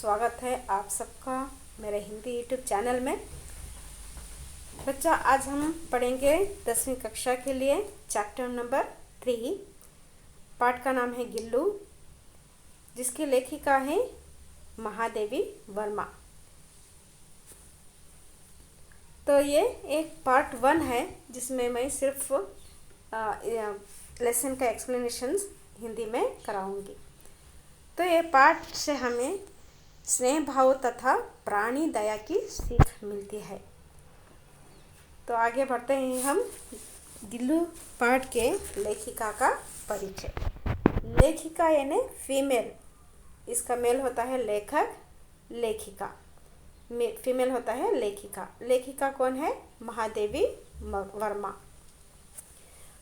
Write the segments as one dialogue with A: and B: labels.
A: स्वागत है आप सबका मेरे हिंदी यूट्यूब चैनल में। बच्चा, आज हम पढ़ेंगे 10वीं कक्षा के लिए चैप्टर नंबर 3। पाठ का नाम है गिल्लू, जिसकी लेखिका है महादेवी वर्मा। तो ये एक पार्ट 1 है, जिसमें मैं सिर्फ लेसन का एक्सप्लेनेशंस हिंदी में कराऊंगी। तो ये पाठ से हमें स्नेह भाव तथा प्राणी दया की सीख मिलती है। तो आगे बढ़ते हैं हम गिल्लू पाठ के लेखिका का परिचय। लेखिका यानी फीमेल, इसका मेल होता है लेखक, लेखिका फीमेल होता है लेखिका। लेखिका कौन है? महादेवी वर्मा।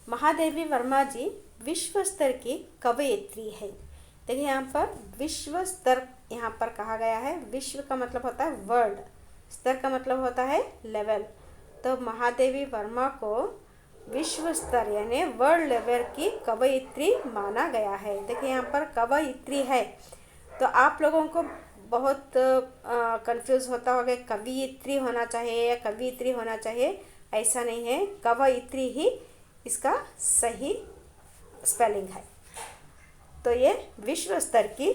A: महादेवी वर्मा जी विश्व स्तर की कवयित्री है। देखिए यहाँ पर विश्व स्तर यहाँ पर कहा गया है। विश्व का मतलब होता है वर्ल्ड, स्तर का मतलब होता है लेवल। तो महादेवी वर्मा को विश्व स्तर यानी वर्ल्ड लेवल की कवयित्री माना गया है। देखिए यहाँ पर कवयित्री है, तो आप लोगों को बहुत कंफ्यूज होता होगा, कवयित्री होना चाहिए या कवयित्री होना चाहिए। ऐसा नहीं है, कवयित्री ही इसका सही स्पेलिंग है। तो ये विश्व स्तर की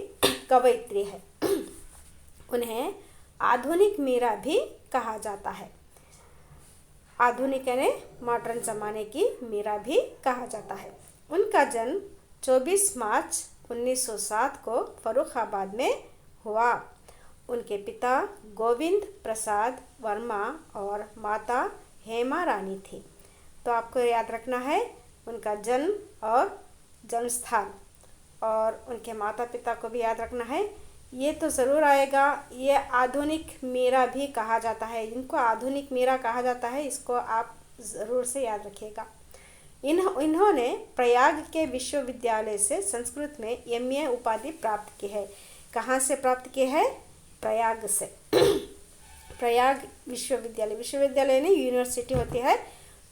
A: कवयित्री है। उन्हें आधुनिक मीरा भी कहा जाता है। आधुनिक यानी मॉडर्न ज़माने की मीरा भी कहा जाता है। उनका जन्म 24 मार्च 1907 को फर्रुखाबाद में हुआ। उनके पिता गोविंद प्रसाद वर्मा और माता हेमा रानी थी। तो आपको याद रखना है उनका जन्म और जन्म स्थान, और उनके माता पिता को भी याद रखना है। ये तो ज़रूर आएगा, ये आधुनिक मीरा भी कहा जाता है। इनको आधुनिक मीरा कहा जाता है, इसको आप ज़रूर से याद रखिएगा। इन्होंने प्रयाग के विश्वविद्यालय से संस्कृत में MA उपाधि प्राप्त की है। कहाँ से प्राप्त की है? प्रयाग से। प्रयाग विश्वविद्यालय, विश्वविद्यालय नहीं यूनिवर्सिटी होती है,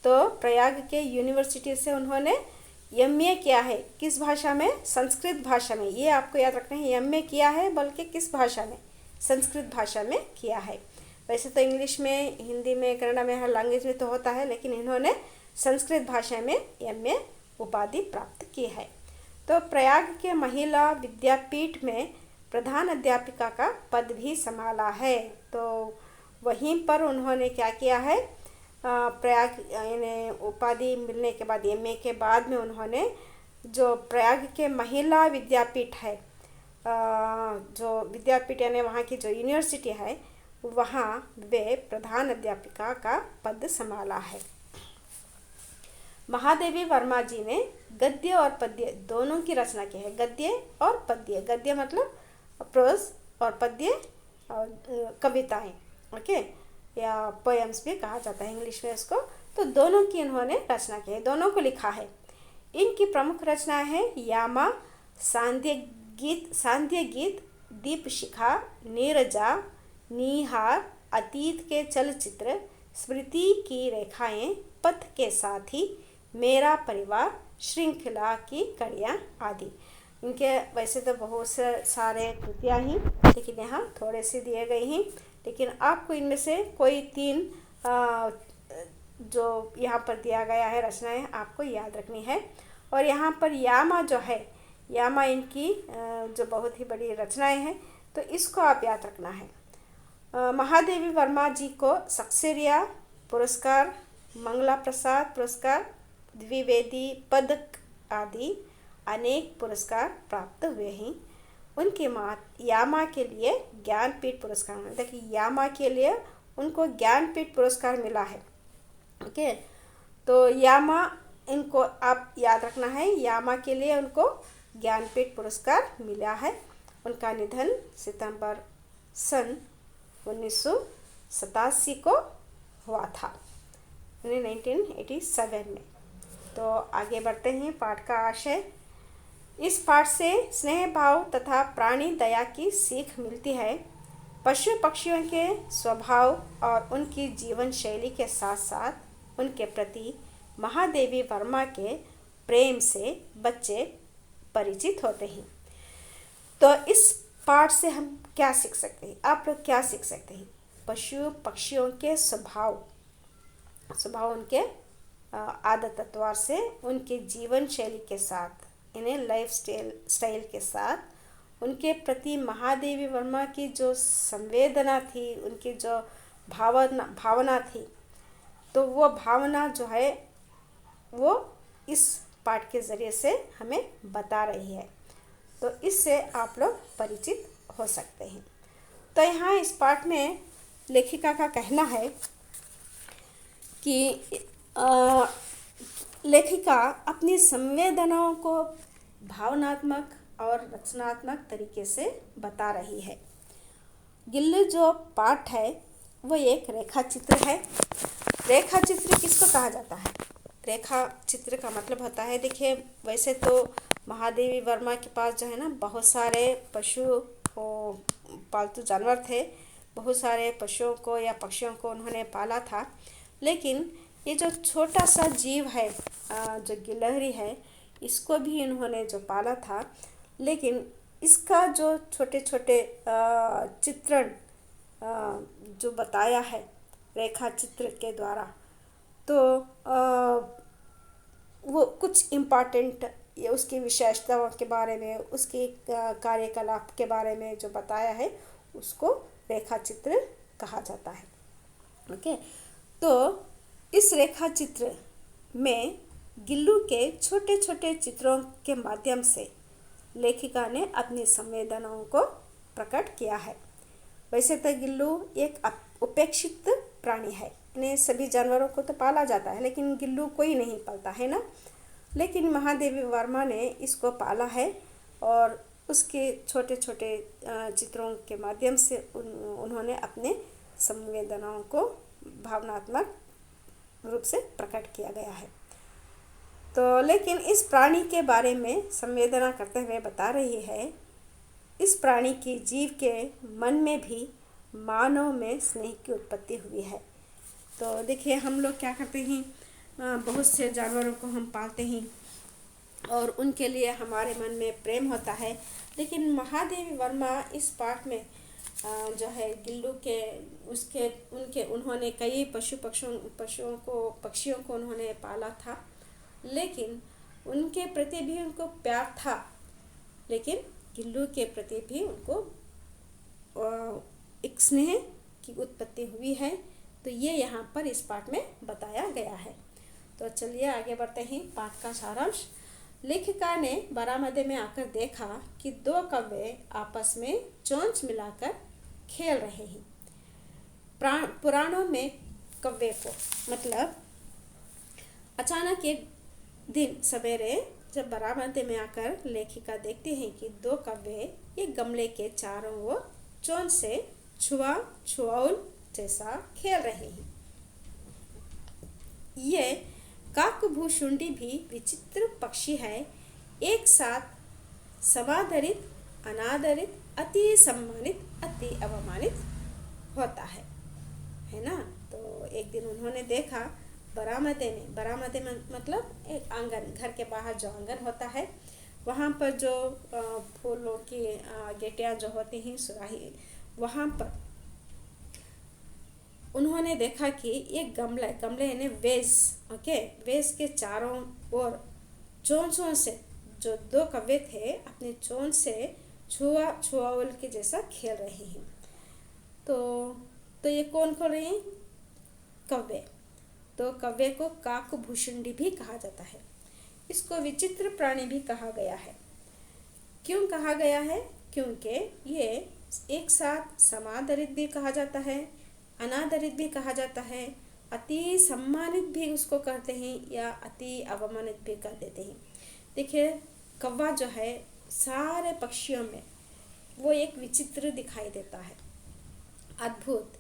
A: तो प्रयाग के यूनिवर्सिटी से उन्होंने MA किया है। किस भाषा में? संस्कृत भाषा में। ये आपको याद रखना है, MA किया है बल्कि किस भाषा में? संस्कृत भाषा में किया है। वैसे तो इंग्लिश में, हिंदी में, कन्नड़ा में, हर लैंग्वेज में तो होता है, लेकिन इन्होंने संस्कृत भाषा में MA उपाधि प्राप्त की है। तो प्रयाग के महिला विद्यापीठ में प्रधान अध्यापिका का पद भी संभाला है। तो वहीं पर उन्होंने क्या किया है? प्रयाग यानी उपाधि मिलने के बाद, MA के बाद में उन्होंने जो प्रयाग के महिला विद्यापीठ है, जो विद्यापीठ यानी वहाँ की जो यूनिवर्सिटी है, वहाँ वे प्रधान अध्यापिका का पद संभाला है। महादेवी वर्मा जी ने गद्य और पद्य दोनों की रचना की है। गद्य और पद्य, गद्य मतलब प्रोज और पद्य कविताएं, ओके, या पोएम्स भी कहा जाता है इंग्लिश में इसको। तो दोनों की इन्होंने रचना की है, दोनों को लिखा है। इनकी प्रमुख रचनाएं हैं यामा, सांध्य गीत, दीप शिखा, नीरजा, नीहार, अतीत के चलचित्र, स्मृति की रेखाएं, पथ के साथी, मेरा परिवार, श्रृंखला की कड़ियाँ आदि। इनके वैसे तो बहुत से सारे कृतियाँ ही, लेकिन यहाँ थोड़े से दिए गए हैं। लेकिन आपको इनमें से कोई 3 जो यहाँ पर दिया गया है रचनाएं, आपको याद रखनी है। और यहाँ पर यामा जो है, यामा इनकी जो बहुत ही बड़ी रचनाएं हैं, तो इसको आप याद रखना है। महादेवी वर्मा जी को सक्सेरिया पुरस्कार, मंगला प्रसाद पुरस्कार, द्विवेदी पदक आदि अनेक पुरस्कार प्राप्त हुए हैं। उनके यामा के लिए ज्ञानपीठ पुरस्कार, देखिए यामा के लिए उनको ज्ञानपीठ पुरस्कार मिला है, ओके। तो यामा इनको आप याद रखना है, यामा के लिए उनको ज्ञानपीठ पुरस्कार मिला है। उनका निधन सितंबर सन 1987 को हुआ था, 1987 में। तो आगे बढ़ते हैं पाठ का आशय। इस पाठ से स्नेह भाव तथा प्राणी दया की सीख मिलती है। पशु पक्षियों के स्वभाव और उनकी जीवन शैली के साथ साथ उनके प्रति महादेवी वर्मा के प्रेम से बच्चे परिचित होते हैं। तो इस पाठ से हम क्या सीख सकते हैं, आप लोग क्या सीख सकते हैं? पशु पक्षियों के स्वभाव उनके आदत तत्वार से, उनके जीवन शैली के साथ, इन्हें लाइफ स्टाइल के साथ, उनके प्रति महादेवी वर्मा की जो संवेदना थी, उनकी जो भावना थी, तो वो भावना जो है वो इस पाठ के ज़रिए से हमें बता रही है। तो इससे आप लोग परिचित हो सकते हैं। तो यहाँ इस पाठ में लेखिका का कहना है कि लेखिका अपनी संवेदनाओं को भावनात्मक और रचनात्मक तरीके से बता रही है। गिल्लू जो पाठ है वो एक रेखा चित्र है। रेखा चित्र किसको कहा जाता है? रेखा चित्र का मतलब होता है, देखिए वैसे तो महादेवी वर्मा के पास जो है ना बहुत सारे पशु पालतू जानवर थे, बहुत सारे पशुओं को या पक्षियों को उन्होंने पाला था, लेकिन ये जो छोटा सा जीव है जो गिलहरी है, इसको भी इन्होंने जो पाला था, लेकिन इसका जो छोटे छोटे चित्रण जो बताया है रेखा चित्र के द्वारा, तो वो कुछ इम्पॉर्टेंट ये उसकी विशेषताओं के बारे में, उसकी कार्यकलाप के बारे में जो बताया है, उसको रेखा चित्र कहा जाता है। ओके, तो इस रेखा चित्र में गिल्लू के छोटे छोटे चित्रों के माध्यम से लेखिका ने अपनी संवेदनाओं को प्रकट किया है। वैसे तो गिल्लू एक उपेक्षित प्राणी है, इन्हें सभी जानवरों को तो पाला जाता है, लेकिन गिल्लू कोई नहीं पालता है ना। लेकिन महादेवी वर्मा ने इसको पाला है और उसके छोटे छोटे चित्रों के माध्यम से उन्होंने अपने संवेदनाओं को भावनात्मक रूप से प्रकट किया गया है। तो लेकिन इस प्राणी के बारे में संवेदना करते हुए बता रही है, इस प्राणी की जीव के मन में भी मानव में स्नेह की उत्पत्ति हुई है। तो देखिए हम लोग क्या करते हैं, बहुत से जानवरों को हम पालते हैं और उनके लिए हमारे मन में प्रेम होता है, लेकिन महादेवी वर्मा इस पाठ में जो है गिल्लू के उन्होंने कई पक्षियों को उन्होंने पाला था, लेकिन उनके प्रति भी उनको प्यार था, लेकिन गिल्लू के प्रति भी उनको एक स्नेह की उत्पत्ति हुई है। तो ये यहाँ पर इस पाठ में बताया गया है। तो चलिए आगे बढ़ते हैं पाठ का सारांश। लेखिका ने बरामदे में आकर देखा कि दो कौवे आपस में चोंच मिलाकर खेल रहे हैं। पुराणों में कौवे को मतलब अचानक एक दिन सवेरे जब बरामदे में आकर लेखिका देखती हैं कि दो कौवे एक गमले के चारों ओर चोंच से छुआउल जैसा खेल रहे हैं। ये काकभूषुंडी भी विचित्र पक्षी है, एक साथ समादरित, अनादरित, अति सम्मानित, अति अवमानित होता है ना। तो एक दिन उन्होंने देखा बरामदे में मतलब एक आंगन, घर के बाहर जो आंगन होता है, वहाँ पर जो फूलों की गेटियाँ जो होती हैं, सुराही, वहाँ पर उन्होंने देखा कि एक गमले यानी वेज के चारों ओर चोंचों से जो दो कौवे थे अपने चोंच से छुआउल के जैसा खेल रहे हैं। तो ये कौन खेल रहे हैं? कौवे। तो कौवे को काकभूषुंडी भी कहा जाता है। इसको विचित्र प्राणी भी कहा गया है। क्यों कहा गया है? क्योंकि ये एक साथ समादरित भी कहा जाता है, अनादरित भी कहा जाता है, अति सम्मानित भी उसको करते हैं या अति अवमानित भी कर देते हैं। देखिए कौवा जो है सारे पक्षियों में वो एक विचित्र दिखाई देता है, अद्भुत,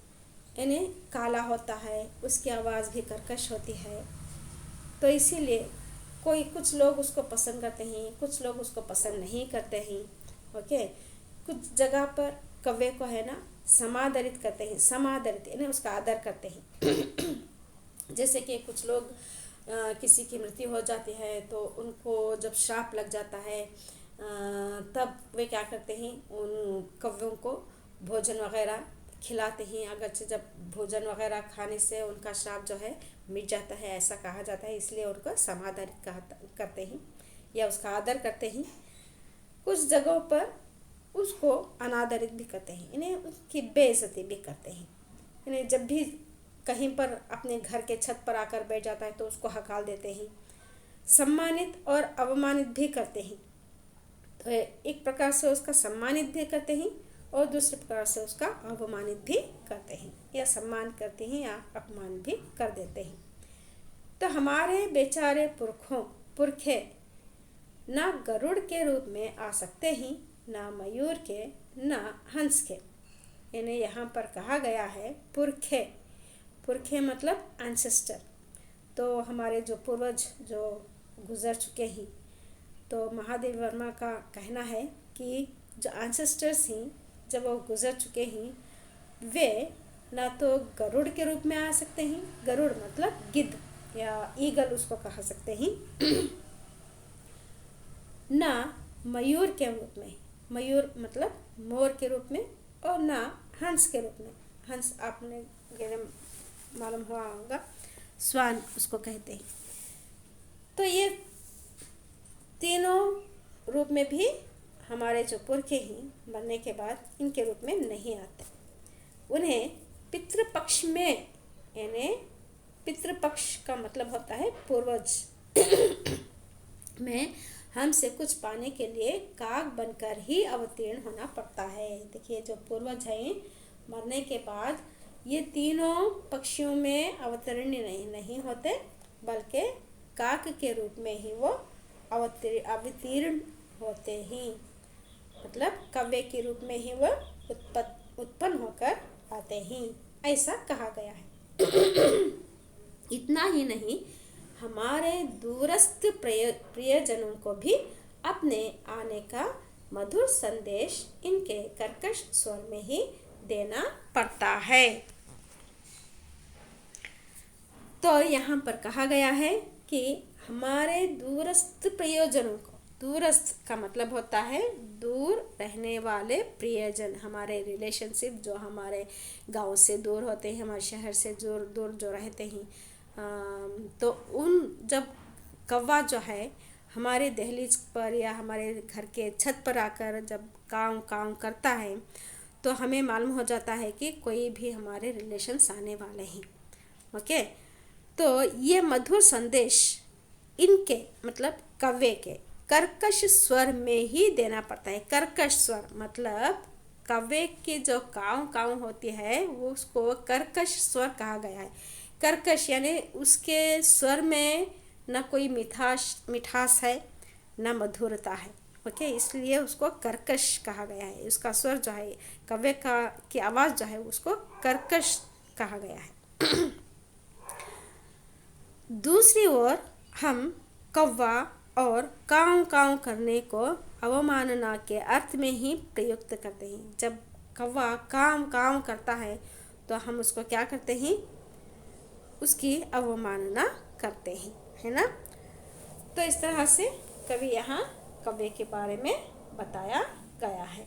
A: यानी काला होता है, उसकी आवाज़ भी कर्कश होती है। तो इसीलिए कुछ लोग उसको पसंद करते हैं, कुछ लोग उसको पसंद नहीं करते हैं। ओके, कुछ जगह पर कौवे को है ना समादरित करते हैं, समादरित यानी उसका आदर करते हैं। जैसे कि कुछ लोग किसी की मृत्यु हो जाती है तो उनको जब श्राप लग जाता है तब वे क्या करते हैं, उन कौवों को भोजन वगैरह खिलाते हैं, अगरचे जब भोजन वगैरह खाने से उनका श्राप जो है मिट जाता है, ऐसा कहा जाता है, इसलिए उनको समादरित करते हैं या उसका आदर करते हैं। कुछ जगहों पर उसको अनादरित भी करते हैं, इन्हें उसकी बेइज्जती भी करते हैं। इन्हें जब भी कहीं पर अपने घर के छत पर आकर बैठ जाता है तो उसको हकाल देते हैं, सम्मानित और अवमानित भी करते हैं। तो एक प्रकार से उसका सम्मानित भी करते हैं और दूसरे प्रकार से उसका अवमानित भी करते हैं, या सम्मान करते हैं या अपमान भी कर देते हैं। तो हमारे बेचारे पुरखे ना गरुड़ के रूप में आ सकते हैं, ना मयूर के, ना हंस के। इन्हें यहाँ पर कहा गया है पुरखे मतलब एंसेस्टर। तो हमारे जो पूर्वज जो गुजर चुके हैं, तो महादेव वर्मा का कहना है कि जो एंसेस्टर्स हैं, जब वो गुजर चुके हैं, वे ना तो गरुड़ के रूप में आ सकते हैं, गरुड़ मतलब गिद्ध या ईगल उसको कह सकते हैं, ना मयूर के रूप में, मयूर मतलब मोर के रूप में, और ना हंस के रूप में। हंस आपने मालूम हुआ होगा, स्वान उसको कहते हैं। तो ये तीनों रूप में भी हमारे जो पुरखे हैं मरने के बाद इनके रूप में नहीं आते। उन्हें पितृपक्ष में, यानी पितृपक्ष का मतलब होता है पूर्वज में हमसे कुछ पाने के लिए काग बनकर ही अवतीर्ण होना पड़ता है। देखिए, जो पूर्वज हैं मरने के बाद ये तीनों पक्षियों में अवतरण नहीं होते, बल्कि काक के रूप में ही वो अवतीर्ण होते हैं। मतलब कव्वे के रूप में ही वो उत्पन्न होकर आते हैं, ऐसा कहा गया है। इतना ही नहीं, हमारे दूरस्थ प्रियजनों को भी अपने आने का मधुर संदेश इनके कर्कश स्वर में ही देना पड़ता है। तो यहाँ पर कहा गया है कि हमारे दूरस्थ प्रियजनों को, दूरस्थ का मतलब होता है दूर रहने वाले प्रियजन, हमारे रिलेशनशिप जो हमारे गांव से दूर होते हैं, हमारे शहर से दूर जो रहते हैं, तो उन जब कौवा जो है हमारे दहलीज पर या हमारे घर के छत पर आकर जब काव करता है, तो हमें मालूम हो जाता है कि कोई भी हमारे रिलेशंस आने वाले हैं। ओके, तो ये मधुर संदेश इनके मतलब कव्वे के कर्कश स्वर में ही देना पड़ता है। कर्कश स्वर मतलब कव्वे की जो काव होती है वो उसको कर्कश स्वर कहा गया है। कर्कश यानी उसके स्वर में न कोई मिठास है, न मधुरता है। ओके, इसलिए उसको कर्कश कहा गया है। उसका स्वर जो है, कव्वे की आवाज़ जो है उसको कर्कश कहा गया है। दूसरी ओर हम कौवा और काव करने को अवमानना के अर्थ में ही प्रयुक्त करते हैं। जब कौवा काव करता है तो हम उसको क्या करते हैं, उसकी अवमानना करते हैं, है ना। तो इस तरह से कवि यहाँ कव्वे के बारे में बताया गया है।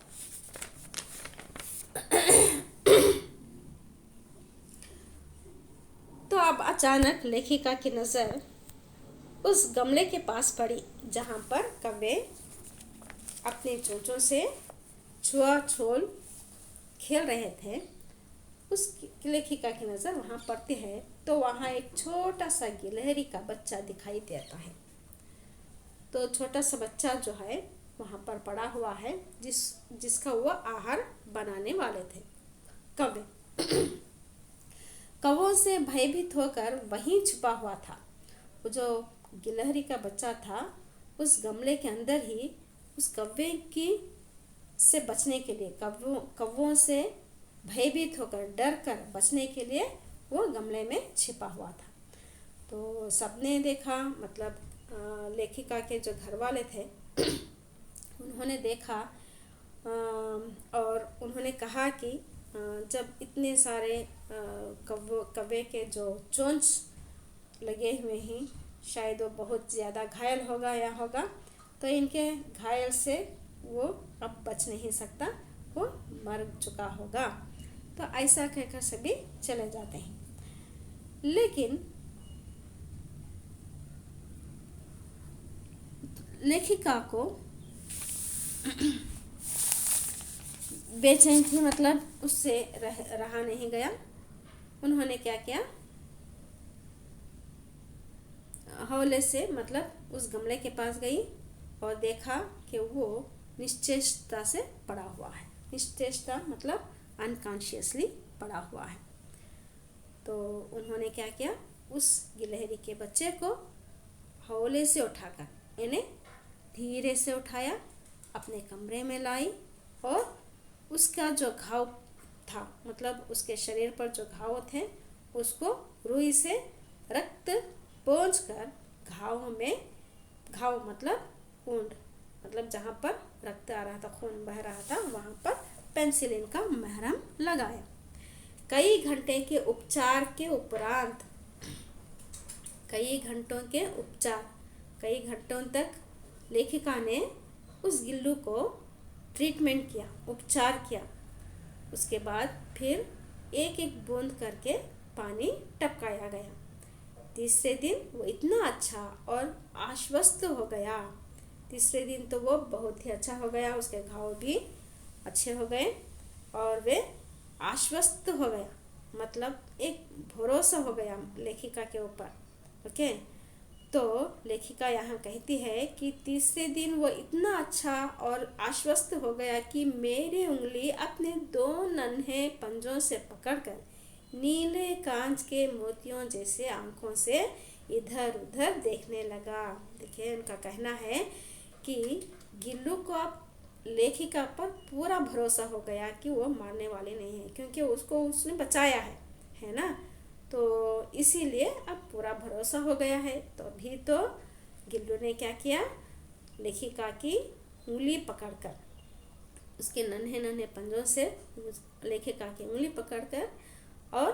A: तो अब अचानक लेखिका की नज़र उस गमले के पास पड़ी जहाँ पर कव्वे अपने चोंचों से छुआ-छोल खेल रहे थे। उस लेखिका की नज़र वहाँ पड़ती है तो वहाँ एक छोटा सा गिलहरी का बच्चा दिखाई देता है। तो छोटा सा बच्चा जो है वहाँ पर पड़ा हुआ है, जिसका वो आहार बनाने वाले थे कव्वे। कौवों से भयभीत होकर वहीं छुपा हुआ था। वो जो गिलहरी का बच्चा था उस गमले के अंदर ही उस कव्वे की से बचने के लिए, कौवों से भयभीत होकर डर कर बचने के लिए वो गमले में छिपा हुआ था। तो सबने देखा, मतलब लेखिका के जो घर वाले थे उन्होंने देखा और उन्होंने कहा कि जब इतने सारे कव्वे के जो चोंच लगे हुए हैं, शायद वो बहुत ज़्यादा घायल होगा, तो इनके घायल से वो अब बच नहीं सकता, वो मर चुका होगा। तो ऐसा कहकर सभी चले जाते हैं। लेकिन लेखिका को बेचैन थी, मतलब उससे रहा नहीं गया। उन्होंने क्या किया, हौले से मतलब उस गमले के पास गई और देखा कि वो निश्चेष्टता से पड़ा हुआ है। निश्चेष्टता मतलब अनकॉन्शियसली पड़ा हुआ है। तो उन्होंने क्या किया, उस गिलहरी के बच्चे को हौले से उठाकर, यानी धीरे से उठाया, अपने कमरे में लाई और उसका जो घाव था, मतलब उसके शरीर पर जो घाव थे, उसको रुई से रक्त पोंछकर घाव मतलब वुंड, मतलब जहाँ पर रक्त आ रहा था, खून बह रहा था, वहाँ पर पेनिसिलिन का मरहम लगाया। कई घंटे के उपचार के उपरांत, कई घंटों तक लेखिका ने उस गिल्लू को ट्रीटमेंट किया, उपचार किया। उसके बाद फिर एक एक बूंद करके पानी टपकाया गया। तीसरे दिन वो इतना अच्छा और आश्वस्त हो गया। तीसरे दिन तो वो बहुत ही अच्छा हो गया, उसके घाव भी अच्छे हो गए और वे आश्वस्त हो गया, मतलब एक भरोसा हो गया लेखिका के ऊपर। ओके, तो लेखिका यहाँ कहती है कि तीसरे दिन वो इतना अच्छा और आश्वस्त हो गया कि मेरी उंगली अपने 2 नन्हे पंजों से पकड़कर नीले कांच के मोतियों जैसे आंखों से इधर उधर देखने लगा। देखिए, उनका कहना है कि गिल्लू को अब लेखिका पर पूरा भरोसा हो गया कि वो मारने वाली नहीं है, क्योंकि उसको उसने बचाया है ना। तो इसीलिए अब पूरा भरोसा हो गया है। तो अभी तो गिल्लू ने क्या किया, लेखिका की उंगली पकड़कर, उसके नन्हे नन्हे पंजों से लेखिका की उंगली पकड़कर और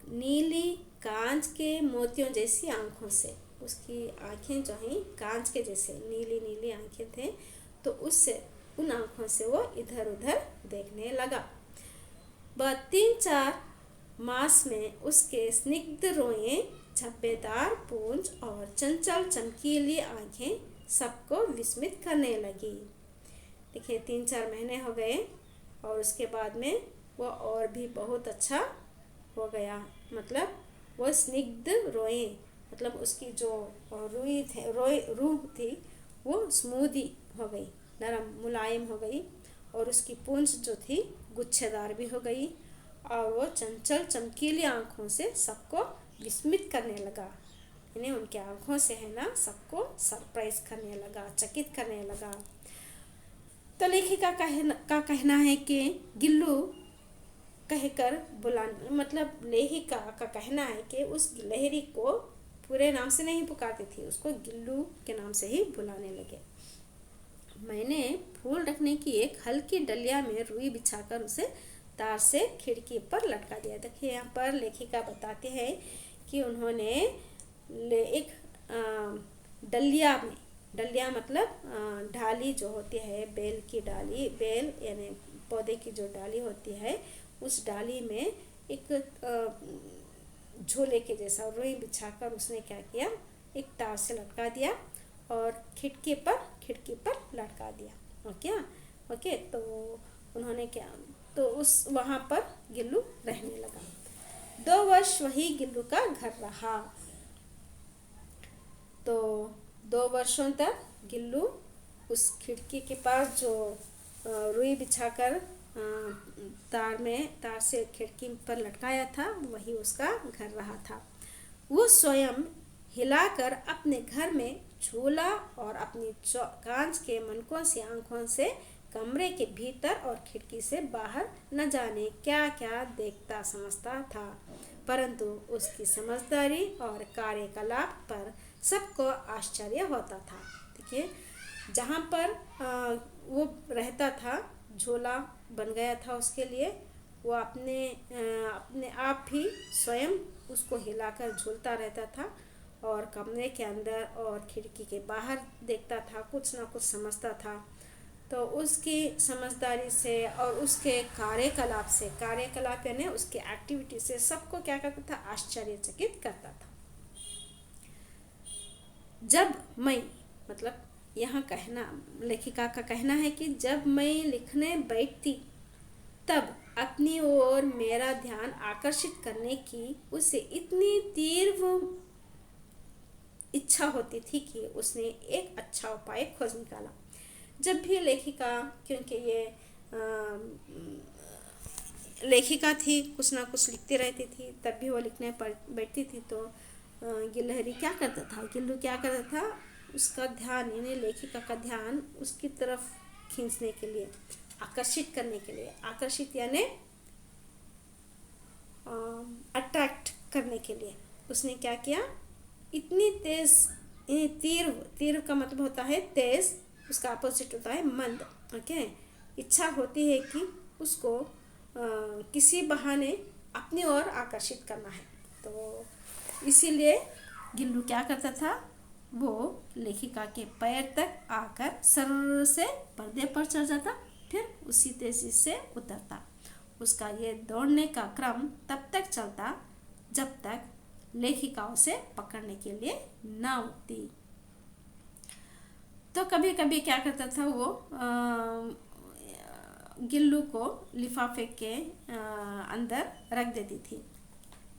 A: नीली कांच के मोतियों जैसी आंखों से, उसकी आंखें जो हैं कांच के जैसे नीली नीली आंखें थे, तो उससे उन आंखों से वो इधर उधर देखने लगा। वह 3-4 मास में उसके स्निग्ध रोएं, झब्बेदार पूंछ और चंचल चमकीली आंखें सबको विस्मित करने लगी। देखिए, 3-4 महीने हो गए और उसके बाद में वो और भी बहुत अच्छा हो गया। मतलब वो स्निग्ध रोएं, मतलब उसकी जो रूह थी वो स्मूदी हो गई, नरम मुलायम हो गई, और उसकी पूंछ जो थी गुच्छेदार भी हो गई, और वो चंचल चमकीली आंखों से सबको विस्मित करने लगा। यानी उनके आंखों से है ना सबको सरप्राइज करने लगा, चकित करने लगा। तो लेखिका का कहना है कि गिल्लू कहकर बुलाने, मतलब लेखिका का कहना है कि उस गिलहरी को पूरे नाम से नहीं पुकारती थी, उसको गिल्लू के नाम से ही बुलाने लगे। मैंने फूल रखने की एक हल्की डलिया में रुई बिछाकर उसे तार से खिड़की पर लटका दिया। देखिए, यहाँ पर लेखिका बताते हैं कि उन्होंने एक डलिया में, डलिया मतलब डाली जो होती है, बेल की डाली, बेल यानी पौधे की जो डाली होती है, उस डाली में एक झोले के जैसा रुई बिछाकर उसने क्या किया, एक तार से लटका दिया और खिड़की पर लटका दिया। ओके, तो उन्होंने क्या, तो उस वहाँ पर गिल्लू रहने लगा। 2 वर्ष वही गिल्लू का घर रहा। तो 2 वर्षों तक गिल्लू उस खिड़की के पास जो रुई बिछाकर तार से खिड़की पर लटकाया था, वही उसका घर रहा था। वो स्वयं हिलाकर अपने घर में झूला और अपनी कांच के मनकों से आंखों से कमरे के भीतर और खिड़की से बाहर न जाने क्या क्या देखता समझता था, परंतु उसकी समझदारी और कार्यकलाप पर सबको आश्चर्य होता था। देखिए, जहाँ पर वो रहता था, झोला बन गया था उसके लिए, वो अपने आप ही स्वयं उसको हिलाकर झूलता रहता था और कमरे के अंदर और खिड़की के बाहर देखता था, कुछ ना कुछ समझता था। तो उसकी समझदारी से और उसके कार्यकलाप यानी उसके एक्टिविटी से सबको क्या करता था, आश्चर्यचकित करता था। जब मैं, मतलब यहाँ कहना, लेखिका का कहना है कि जब मैं लिखने बैठती तब अपनी ओर मेरा ध्यान आकर्षित करने की उसे इतनी तीव्र इच्छा होती थी कि उसने एक अच्छा उपाय खोज निकाला। जब भी लेखिका, क्योंकि ये लेखिका थी, कुछ ना कुछ लिखती रहती थी, तब भी वो लिखने पर बैठती थी, तो गिलहरी क्या करता था, गिल्लू क्या करता था, उसका ध्यान यानी लेखिका का ध्यान उसकी तरफ खींचने के लिए, आकर्षित करने के लिए, आकर्षित यानी अट्रैक्ट करने के लिए उसने क्या किया, इतनी तेज, तीव्र का मतलब होता है तेज, उसका अपोजिट होता है मंद। ओके, इच्छा होती है कि उसको किसी बहाने अपनी ओर आकर्षित करना है, तो इसीलिए गिल्लू क्या करता था, वो लेखिका के पैर तक आकर सर से पर्दे पर चढ़ जाता, फिर उसी तेजी से उतरता। उसका ये दौड़ने का क्रम तब तक चलता जब तक लेखिका उसे पकड़ने के लिए ना उठती। तो कभी कभी क्या करता था वो, गिल्लू को लिफाफे के अंदर रख देती थी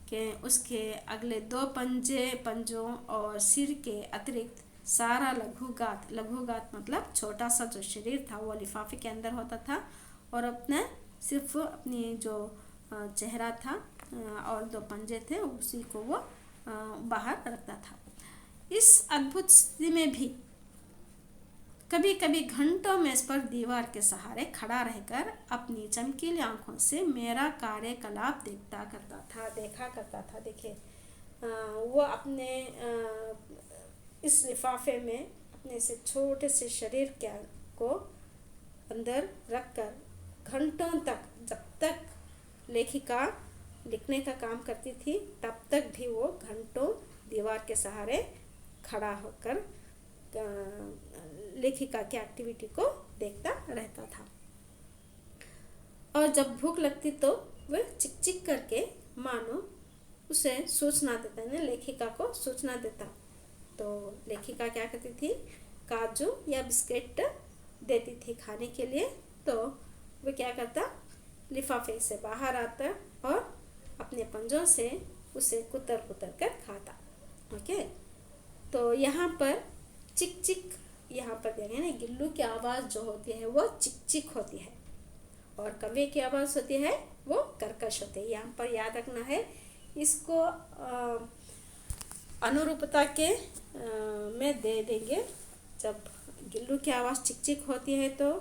A: कि उसके अगले 2 पंजों और सिर के अतिरिक्त सारा लघुगात मतलब छोटा सा जो शरीर था वो लिफाफे के अंदर होता था, और सिर्फ अपनी जो चेहरा था और 2 पंजे थे उसी को वो बाहर रखता था। इस अद्भुत स्थिति में भी कभी कभी घंटों मेज पर दीवार के सहारे खड़ा रहकर अपनी चमकीली आंखों से मेरा कार्यकलाप देखा करता था। देखिए, वो अपने इस लिफाफे में अपने से छोटे से शरीर को अंदर रखकर घंटों तक, जब तक लेखिका लिखने का काम करती थी तब तक भी वो घंटों दीवार के सहारे खड़ा होकर लेखिका की एक्टिविटी को देखता रहता था। और जब भूख लगती तो वह चिक चिक करके मानो उसे सूचना देता है, लेखिका को सूचना देता। तो लेखिका क्या करती थी, काजू या बिस्किट देती थी खाने के लिए, तो वह क्या करता, लिफाफे से बाहर आता और अपने पंजों से उसे कुतर कर खाता। ओके, तो यहाँ पर चिक चिक, यहाँ पर देखें ना, गिल्लू की आवाज़ जो होती है वो चिक चिक होती है और कौवे की आवाज़ होती है वो कर्कश होती है। यहाँ पर याद रखना है इसको, अनुरूपता के में दे देंगे। जब गिल्लू की आवाज़ चिक चिक होती है तो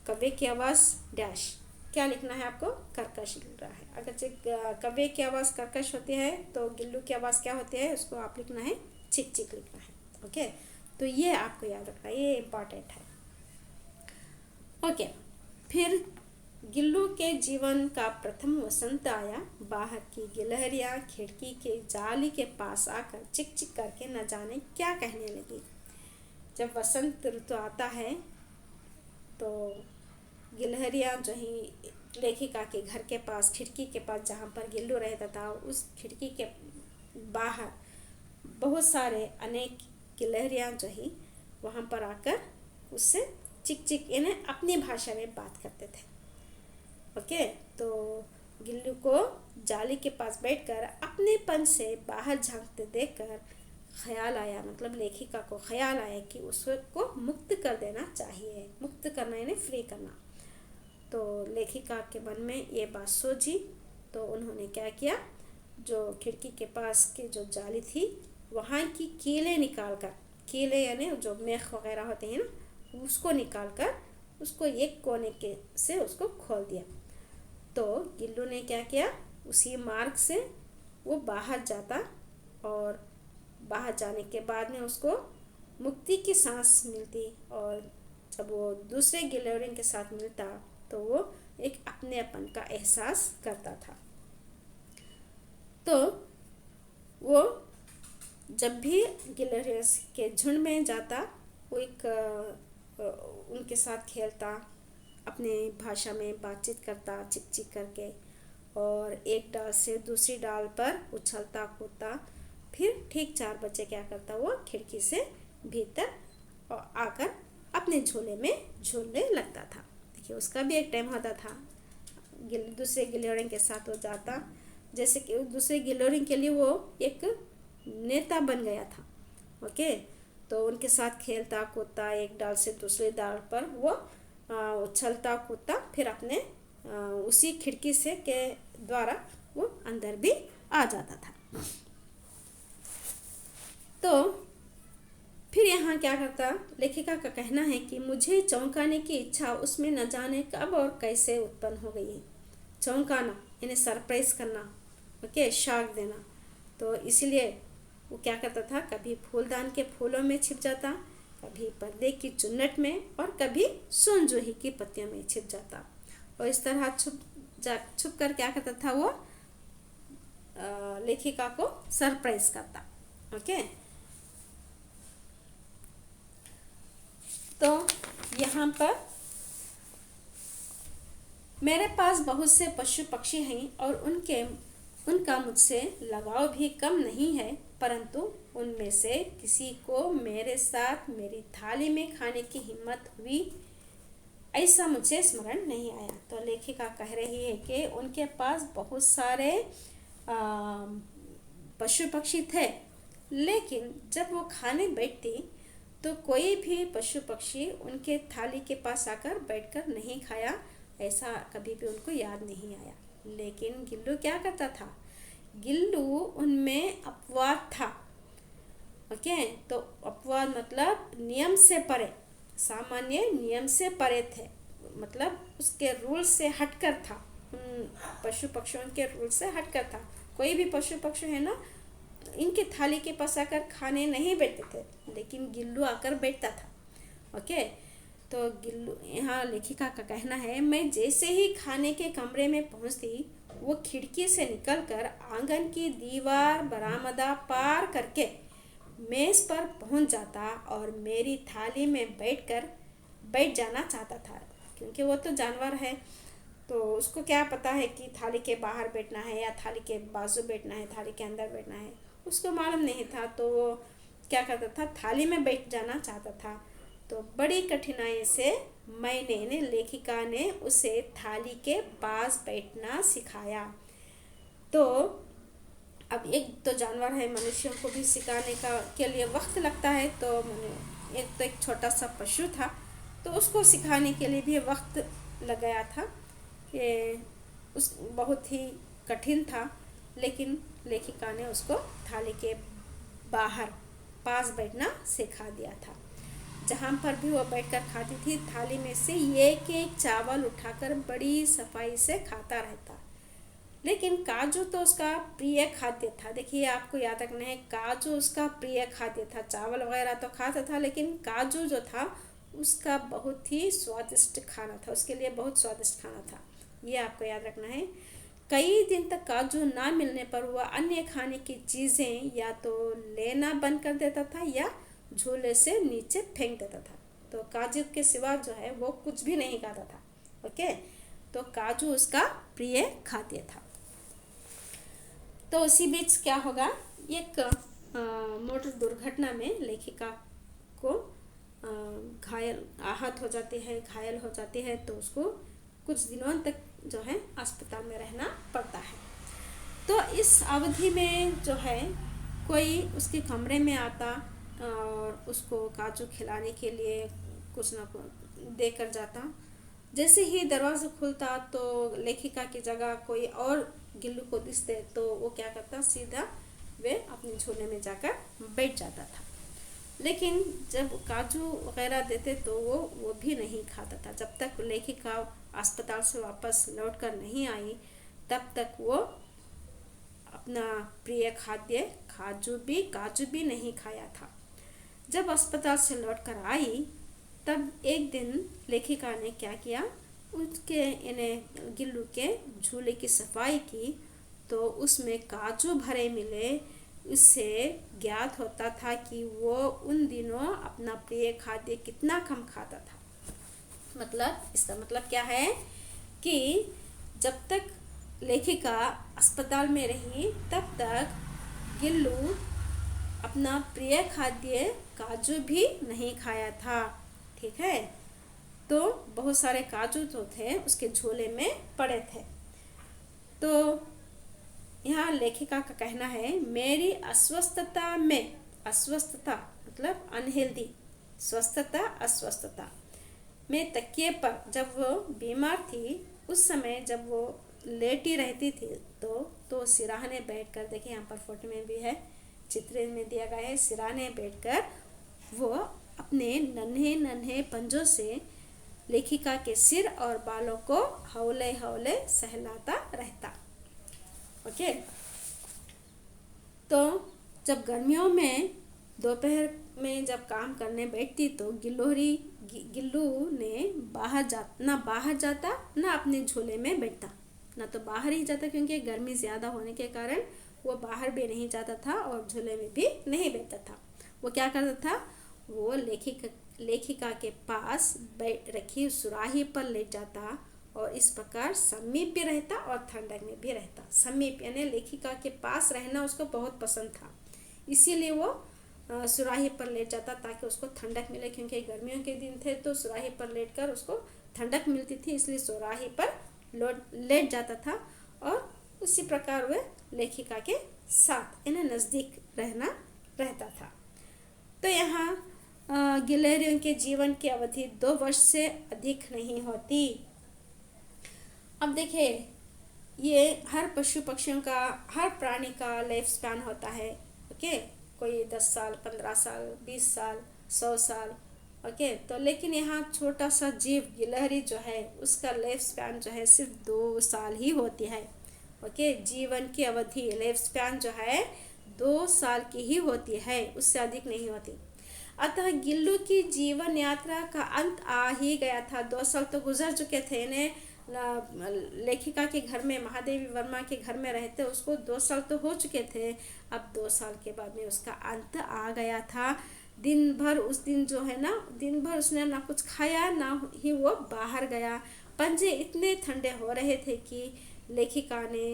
A: कौवे की आवाज़ डैश, क्या लिखना है आपको, कर्कश लिख रहा है। अगर कौवे की आवाज़ कर्कश होती है तो गिल्लू की आवाज़ क्या होती है, उसको आप लिखना है चिक चिक लिखना है। ओके, तो ये आपको याद रखना है, ये इम्पॉर्टेंट है। ओके, फिर गिल्लू के जीवन का प्रथम वसंत आया। बाहर की गिलहरियाँ खिड़की के जाली के पास आकर चिक चिक करके न जाने क्या कहने लगी। जब वसंत ऋतु आता है तो गिलहरियाँ जो ही लेखिका के घर के पास, खिड़की के पास जहाँ पर गिल्लू रहता था, उस खिड़की के बाहर बहुत सारे अनेक गिलहरियाँ जो ही वहाँ पर आकर उससे चिक चिक यानी अपनी भाषा में बात करते थे। ओके, तो गिल्लू को जाली के पास बैठकर अपनेपन से बाहर झांकते देखकर ख्याल आया, मतलब लेखिका को ख्याल आया कि उसको मुक्त कर देना चाहिए। मुक्त करना यानी फ्री करना। तो लेखिका के मन में ये बात सोची, तो उन्होंने क्या किया, जो खिड़की के पास की जो जाली थी वहाँ की कीलें निकालकर, कीलें यानी जो मेख वगैरह होते हैं ना, उसको निकालकर उसको एक कोने के से उसको खोल दिया। तो गिल्लू ने क्या किया, उसी मार्ग से वो बाहर जाता और बाहर जाने के बाद में उसको मुक्ति की सांस मिलती, और जब वो दूसरे गिलहरियों के साथ मिलता तो वो एक अपनेपन का एहसास करता था। तो वो जब भी गिलहरियों के झुंड में जाता, वो एक उनके साथ खेलता, अपने भाषा में बातचीत करता चिक चिक करके, और एक डाल से दूसरी डाल पर उछलता कूदता। फिर ठीक 4 बजे क्या करता, वो खिड़की से भीतर आकर अपने झूले में झूलने लगता था। देखिए उसका भी एक टाइम होता था, दूसरे गिलोरिंग के साथ वो जाता, जैसे कि दूसरे गिलोरिंग के लिए वो एक नेता बन गया था। ओके, तो उनके साथ खेलता कूदता, एक डाल से दूसरे डाल पर वो उछलता कूदता, फिर अपने उसी खिड़की से के द्वारा वो अंदर भी आ जाता था। तो फिर यहाँ क्या करता, लेखिका का कहना है कि मुझे चौंकाने की इच्छा उसमें न जाने कब और कैसे उत्पन्न हो गई है। चौंकाना यानी सरप्राइज करना, ओके, शॉक देना। तो इसीलिए वो क्या करता था, कभी फूलदान के फूलों में छिप जाता, कभी पर्दे की चुन्नट में, और कभी सोनजूही की पत्तियों में छिप जाता, और इस तरह छुप कर क्या करता था, वो लेखिका को सरप्राइज करता। ओके, तो यहाँ पर मेरे पास बहुत से पशु पक्षी हैं और उनका मुझसे लगाव भी कम नहीं है, परंतु उनमें से किसी को मेरे साथ मेरी थाली में खाने की हिम्मत हुई ऐसा मुझे स्मरण नहीं आया। तो लेखिका कह रही है कि उनके पास बहुत सारे पशु पक्षी थे, लेकिन जब वो खाने बैठती तो कोई भी पशु पक्षी उनके थाली के पास आकर बैठकर नहीं खाया, ऐसा कभी भी उनको याद नहीं आया। लेकिन गिल्लू क्या करता था, गिल्लू उनमें अपवाद था। ओके, तो अपवाद मतलब नियम से परे, सामान्य नियम से परे थे, मतलब उसके रूल से हटकर था, उन पशु पक्षियों के रूल से हटकर था। कोई भी पशु पक्षी है ना, इनके थाली के पास आकर खाने नहीं बैठते थे, लेकिन गिल्लू आकर बैठता था। ओके, तो गिल्लू, यहाँ लेखिका का कहना है, मैं जैसे ही खाने के कमरे में पहुंचती, वो खिड़की से निकलकर आंगन की दीवार बरामदा पार करके मेज पर पहुंच जाता और मेरी थाली में बैठ जाना चाहता था, क्योंकि वो तो जानवर है, तो उसको क्या पता है कि थाली के बाहर बैठना है या थाली के बाजू बैठना है, थाली के अंदर बैठना है, उसको मालूम नहीं था। तो वो क्या करता था, थाली में बैठ जाना चाहता था। तो बड़ी कठिनाई से मैंने लेखिका ने उसे थाली के पास बैठना सिखाया। तो अब एक तो जानवर है, मनुष्यों को भी सिखाने के लिए वक्त लगता है, तो एक छोटा सा पशु था, तो उसको सिखाने के लिए भी वक्त लग गया था, कि उस बहुत ही कठिन था, लेकिन लेखिका ने उसको थाली के बाहर पास बैठना सिखा दिया था। जहाँ पर भी वो बैठकर खाती थी, थाली में से एक एक चावल उठाकर बड़ी सफाई से खाता रहता। लेकिन काजू तो उसका प्रिय खाद्य था। देखिए, आपको याद रखना है, काजू उसका प्रिय खाद्य था। चावल वगैरह तो खाता था, लेकिन काजू जो था उसका बहुत ही स्वादिष्ट खाना था, उसके लिए बहुत स्वादिष्ट खाना था, ये आपको याद रखना है। कई दिन तक काजू ना मिलने पर वह अन्य खाने की चीज़ें या तो लेना बंद कर देता था या झूले से नीचे फेंक देता था। तो काजू के सिवा जो है वो कुछ भी नहीं खाता था। ओके, तो काजू उसका प्रिय खाद्य था। तो उसी बीच क्या होगा, एक मोटर दुर्घटना में लेखिका को आहत हो जाती है, घायल हो जाती है, तो उसको कुछ दिनों तक जो है अस्पताल में रहना पड़ता है। तो इस अवधि में जो है कोई उसके कमरे में आता और उसको काजू खिलाने के लिए कुछ ना कुछ देकर जाता। जैसे ही दरवाज़ा खुलता तो लेखिका की जगह कोई और गिल्लू को दिखते, तो वो क्या करता, सीधा वे अपने झूले में जाकर बैठ जाता था। लेकिन जब काजू वगैरह देते तो वो भी नहीं खाता था। जब तक लेखिका अस्पताल से वापस लौट कर नहीं आई, तब तक वो अपना प्रिय खाद्य काजू भी नहीं खाया था। जब अस्पताल से लौट कर आई, तब एक दिन लेखिका ने क्या किया, उसके गिल्लू के झूले की सफाई की, तो उसमें काजू भरे मिले उससे ज्ञात होता था कि वो उन दिनों अपना प्रिय खाद्य कितना कम खाता था। मतलब इसका मतलब क्या है कि जब तक लेखिका अस्पताल में रही तब तक गिल्लू अपना प्रिय खाद्य काजू भी नहीं खाया था। ठीक है, तो बहुत सारे काजू जो थे उसके झोले में पड़े थे। तो यहाँ लेखिका का कहना है, मेरी अस्वस्थता में, अस्वस्थता मतलब अनहेल्दी, स्वस्थता अस्वस्थता में तकिए पर जब वो बीमार थी उस समय जब वो लेटी रहती थी तो सिराहने बैठकर, देखिए यहाँ पर फोटो में भी है, चित्र में दिया गया है, सिराहने बैठकर वो अपने नन्हे नन्हे पंजों से लेखिका के सिर और बालों को हौले हौले सहलाता रहता। ओके, तो जब गर्मियों में दोपहर में जब काम करने बैठती तो गिल्लू ने बाहर जाता ना अपने झोले में बैठता, ना तो बाहर ही जाता, क्योंकि गर्मी ज़्यादा होने के कारण वो बाहर भी नहीं जाता था और झोले में भी नहीं बैठता था। वो क्या करता था, वो लेखिका के पास बैठ रखी सुराही पर लेट जाता और इस प्रकार समीप भी रहता और ठंडक में भी रहता। समीप यानी लेखिका के पास रहना उसको बहुत पसंद था, इसीलिए वो सुराही पर लेट जाता ताकि उसको ठंडक मिले, क्योंकि गर्मियों के दिन थे तो सुराही पर लेटकर उसको ठंडक मिलती थी, इसलिए सुराही पर लेट जाता था और उसी प्रकार वह लेखिका के साथ यानी नज़दीक रहता था। तो यहाँ गिलहरियों के जीवन की अवधि 2 वर्ष से अधिक नहीं होती। अब देखिए, ये हर पशु पक्षियों का, हर प्राणी का लाइफ स्पैन होता है। ओके, कोई 10 साल, 15 साल, 20 साल, 100 साल। ओके, तो लेकिन यहाँ छोटा सा जीव गिलहरी जो है उसका लाइफ स्पैन जो है सिर्फ 2 साल ही होती है। ओके, जीवन की अवधि लाइफ स्पैन जो है 2 साल की ही होती है, उससे अधिक नहीं होती। अतः गिल्लू की जीवन यात्रा का अंत आ ही गया था। 2 साल तो गुजर चुके थे। इन्हें लेखिका के घर में, महादेवी वर्मा के घर में रहते उसको 2 साल तो हो चुके थे। अब 2 साल के बाद में उसका अंत आ गया था। दिन भर उस दिन जो है ना, दिन भर उसने ना कुछ खाया ना ही वो बाहर गया। पंजे इतने ठंडे हो रहे थे कि लेखिका ने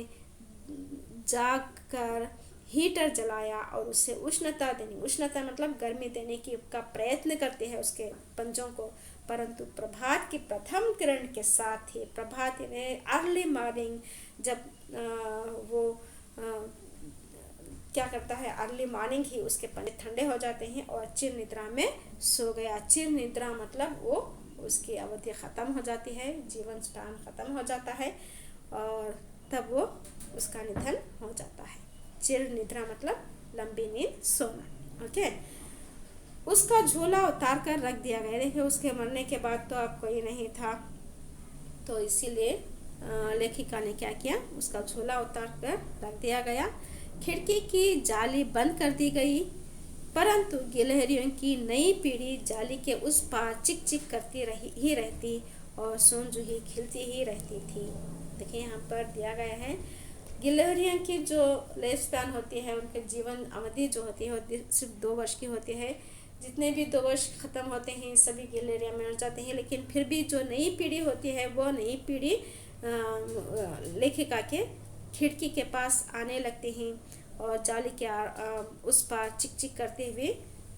A: जाग कर हीटर जलाया और उसे उष्णता मतलब गर्मी देने की का प्रयत्न करते हैं उसके पंजों को, परंतु प्रभात की प्रथम किरण के साथ ही, प्रभात यानी अर्ली मॉर्निंग, जब वो क्या करता है, अर्ली मॉर्निंग ही उसके पंजे ठंडे हो जाते हैं और चिर निद्रा में सो गया। चिर निद्रा मतलब वो उसकी अवधि ख़त्म हो जाती है, जीवन स्पैन ख़त्म हो जाता है और तब वो उसका निधन हो जाता है। चिर निद्रा मतलब लंबी नींद, सोना। ओके, उसका झोला उतार कर रख दिया गया। देखिए, उसके मरने के बाद तो अब कोई नहीं था, तो इसीलिए लेखिका ने क्या किया, उसका झोला उतार कर रख दिया गया। खिड़की की जाली बंद कर दी गई, परंतु गिलहरियों की नई पीढ़ी जाली के उस पार चिक चिक करती रहती और सोनजूही खिलती ही रहती थी। देखिए, यहाँ पर दिया गया है गिलहरियों की जो लाइफ स्पैन होती है, उनके जीवन अवधि जो होती है सिर्फ 2 वर्ष की होती है। जितने भी 2 वर्ष ख़त्म होते हैं सभी गिलहरियाँ मर जाते हैं, लेकिन फिर भी जो नई पीढ़ी होती है वो नई पीढ़ी लेखिका के खिड़की के पास आने लगते हैं और जाली के उस पार चिक चिक करते हुए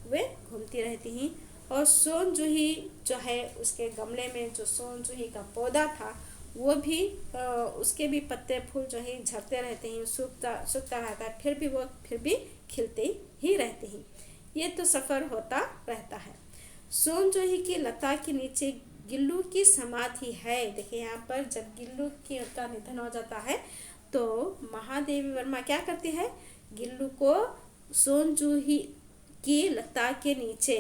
A: वे घूमती रहती हैं। और सोनजूही जो है, उसके गमले में जो सोनजूही का पौधा था वो भी उसके भी पत्ते फूल जो है झड़ते रहते हैं, सूखता रहता है, फिर भी खिलते ही रहते हैं। ये तो सफ़र होता रहता है। सोनजूही की लता के नीचे गिल्लू की समाधि है। देखिए, यहाँ पर जब गिल्लू का निधन हो जाता है तो महादेवी वर्मा क्या करती है, गिल्लू को सोनजूही की लता के नीचे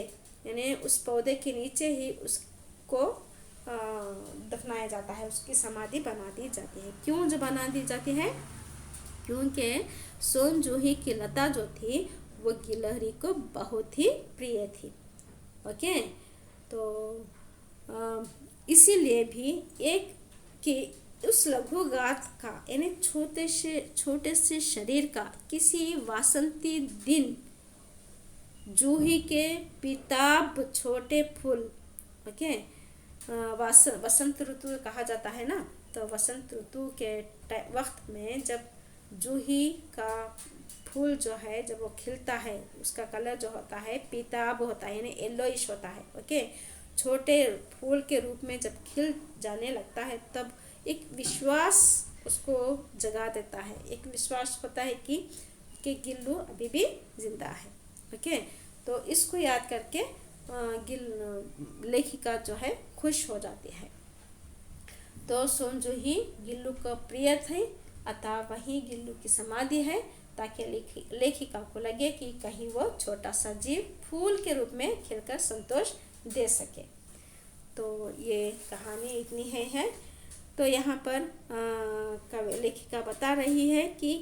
A: यानी उस पौधे के नीचे ही उसको दफनाया जाता है, उसकी समाधि बना दी जाती है। क्यों जो बना दी जाती है, क्योंकि सोनजूही की लता जो थी वो गिलहरी को बहुत ही प्रिय थी। ओके, तो इसीलिए भी उस लघुगात का यानी छोटे से शरीर का किसी वासंती दिन जूही के पिताब छोटे फूल, ओके, वसंत ऋतु कहा जाता है ना, तो वसंत ऋतु के वक्त में जब जूही का फूल जो है जब वो खिलता है, उसका कलर जो होता है पीताब होता है, यानी येलोइश होता है, ओके, छोटे फूल के रूप में जब खिल जाने लगता है तब एक विश्वास उसको जगा देता है, एक विश्वास होता है कि गिल्लू अभी भी जिंदा है, ओके। तो इसको याद करके लेखिका जो है खुश हो जाती है। तो सोनजूही गिल्लू का प्रिय थे, अतः वही गिल्लू की समाधि है, ताकि लेखिका को लगे कि कहीं वो छोटा सा जीव फूल के रूप में खिलकर संतोष दे सके। तो ये कहानी इतनी है। तो यहाँ पर लेखिका बता रही है कि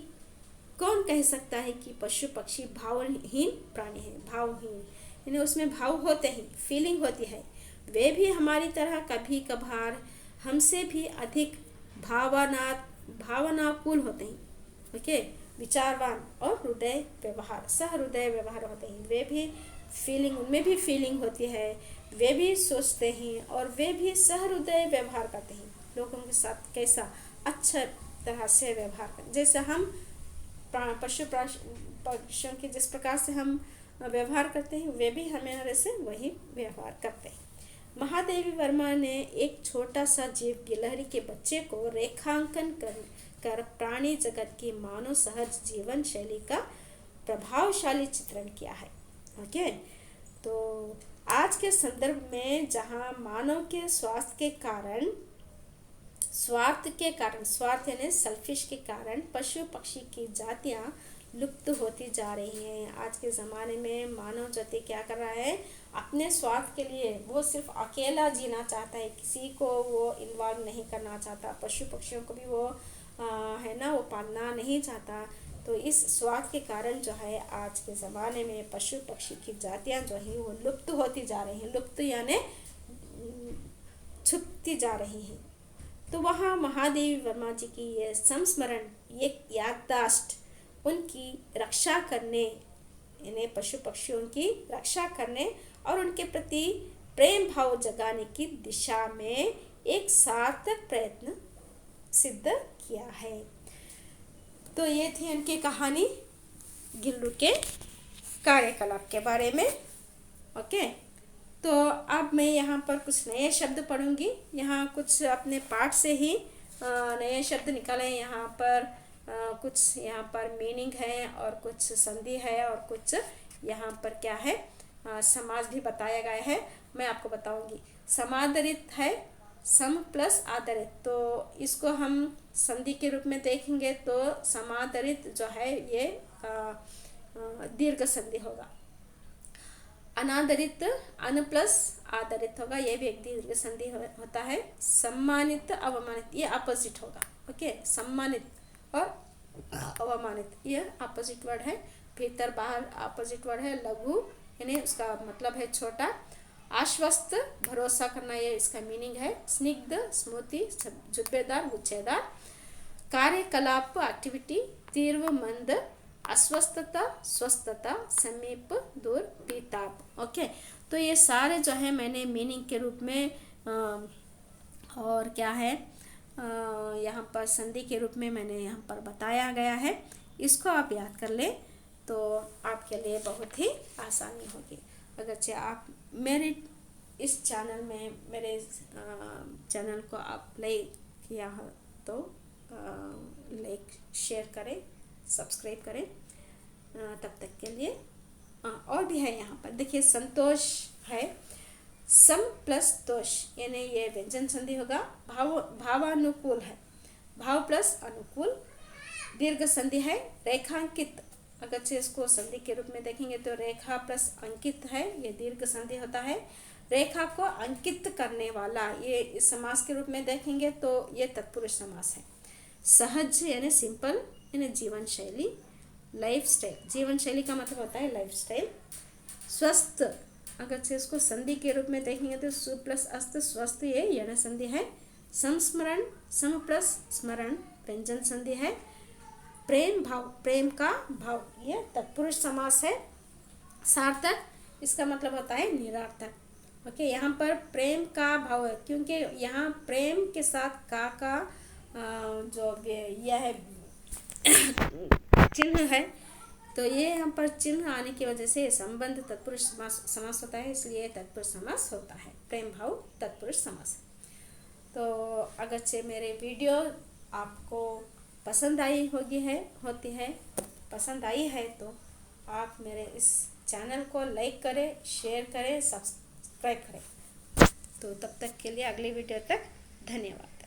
A: कौन कह सकता है कि पशु पक्षी भावहीन प्राणी है, भावहीन यानी उसमें भाव होते हैं, फीलिंग होती है, वे भी हमारी तरह कभी कभार हमसे भी अधिक भावनाकुल होते हैं, ओके, विचारवान और सहृदय व्यवहार होते हैं। वे भी फीलिंग, उनमें भी फीलिंग होती है, वे भी सोचते हैं और वे भी सहृदय व्यवहार करते हैं। लोगों के साथ कैसा अच्छा तरह से व्यवहार करें, जैसे हम पशुओं के जिस प्रकार से हम व्यवहार करते हैं, वे भी हमारे से वही व्यवहार करते हैं। महादेवी वर्मा ने एक छोटा सा जीव गिलहरी के बच्चे को रेखांकन कर प्राणी जगत की मानव सहज जीवन शैली का प्रभावशाली चित्रण किया है, ओके। तो आज के संदर्भ में जहाँ मानव के स्वार्थ यानी सेल्फिश के कारण पशु पक्षी की जातियां लुप्त होती जा रही हैं। आज के ज़माने में मानव जाति क्या कर रहा है, अपने स्वार्थ के लिए वो सिर्फ अकेला जीना चाहता है, किसी को वो इन्वॉल्व नहीं करना चाहता, पशु पक्षियों को भी वो है ना, वो पालना नहीं चाहता। तो इस स्वार्थ के कारण जो है आज के ज़माने में पशु पक्षी की जातियां जो है वो लुप्त होती जा रही हैं, लुप्त यानी छुपती जा रही हैं। तो वहाँ महादेवी वर्मा जी की ये संस्मरण, ये याददाश्त उनकी रक्षा करने, यानी पशु पक्षियों की रक्षा करने और उनके प्रति प्रेम भाव जगाने की दिशा में एक सार्थक प्रयत्न सिद्ध किया है। तो ये थी उनकी कहानी गिल्लू के कार्यकलाप के बारे में, ओके। तो अब मैं यहाँ पर कुछ नए शब्द पढ़ूंगी, यहाँ कुछ अपने पाठ से ही नए शब्द निकाले। यहाँ पर कुछ यहाँ पर मीनिंग है और कुछ संधि है और कुछ यहाँ पर क्या है, समाज भी बताया गया है, मैं आपको बताऊंगी। समादरित है, सम प्लस आदरित, तो इसको हम संधि के रूप में देखेंगे तो समादरित जो है ये दीर्घ संधि होगा। अनादरित अन प्लस आदरित होगा, ये भी एक दीर्घ संधि होता है। सम्मानित अवमानित ये अपोजिट होगा, ओके। सम्मानित और अवमानित ये अपोजिट वर्ड है, भीतर बाहर अपोजिट वर्ड है। लघु यानी उसका मतलब है छोटा। आश्वस्त भरोसा करना, ये इसका मीनिंग है। स्निग्ध स्मृति जुब्बेदार गुच्छेदार। कार्यकलाप एक्टिविटी, तीव्र मंद, अस्वस्थता स्वस्थता, समीप दूर, पीताप, ओके। तो ये सारे जो है मैंने मीनिंग के रूप में और क्या है यहाँ पर संधि के रूप में मैंने यहाँ पर बताया गया है। इसको आप याद कर ले तो आपके लिए बहुत ही आसानी होगी। अगरचे आप मेरे इस चैनल में मेरे चैनल को आप लाइक किया हो तो लाइक शेयर करें, सब्सक्राइब करें। तब तक के लिए और भी है यहाँ पर देखिए, संतोष है, सम प्लस तोष यानी ये व्यंजन संधि होगा। भावानुकूल है, भाव प्लस अनुकूल। दीर्घ संधि है, रेखांकित, अगर से इसको संधि के रूप में देखेंगे तो रेखा प्लस अंकित है, ये दीर्घ संधि होता है। रेखा को अंकित करने वाला, ये इस समास के रूप में देखेंगे तो ये तत्पुरुष समास है। सहज यानी सिंपल यानी जीवन शैली, लाइफ स्टाइल, जीवन शैली का मतलब होता है लाइफ स्टाइल। स्वस्थ, अगर से इसको संधि के रूप में देखेंगे तो सु प्लस अस्त स्वस्थ, ये यण संधि है। संस्मरण, सम प्लस स्मरण व्यंजन संधि है। प्रेम भाव, प्रेम का भाव, ये तत्पुरुष समास है। सार्थक, इसका मतलब होता है निरार्थक। ओके, यहाँ पर प्रेम का भाव है क्योंकि यहाँ प्रेम के साथ का जो यह है चिन्ह है, तो ये यहाँ पर चिन्ह आने की वजह से संबंध तत्पुरुष समास होता है, इसलिए तत्पुरुष समास होता है। प्रेम भाव तत्पुरुष समास। तो अगरचे मेरे वीडियो आपको पसंद आई होती है पसंद आई है तो आप मेरे इस चैनल को लाइक करें, शेयर करें, सब्सक्राइब करें। तो तब तक के लिए अगले वीडियो तक धन्यवाद।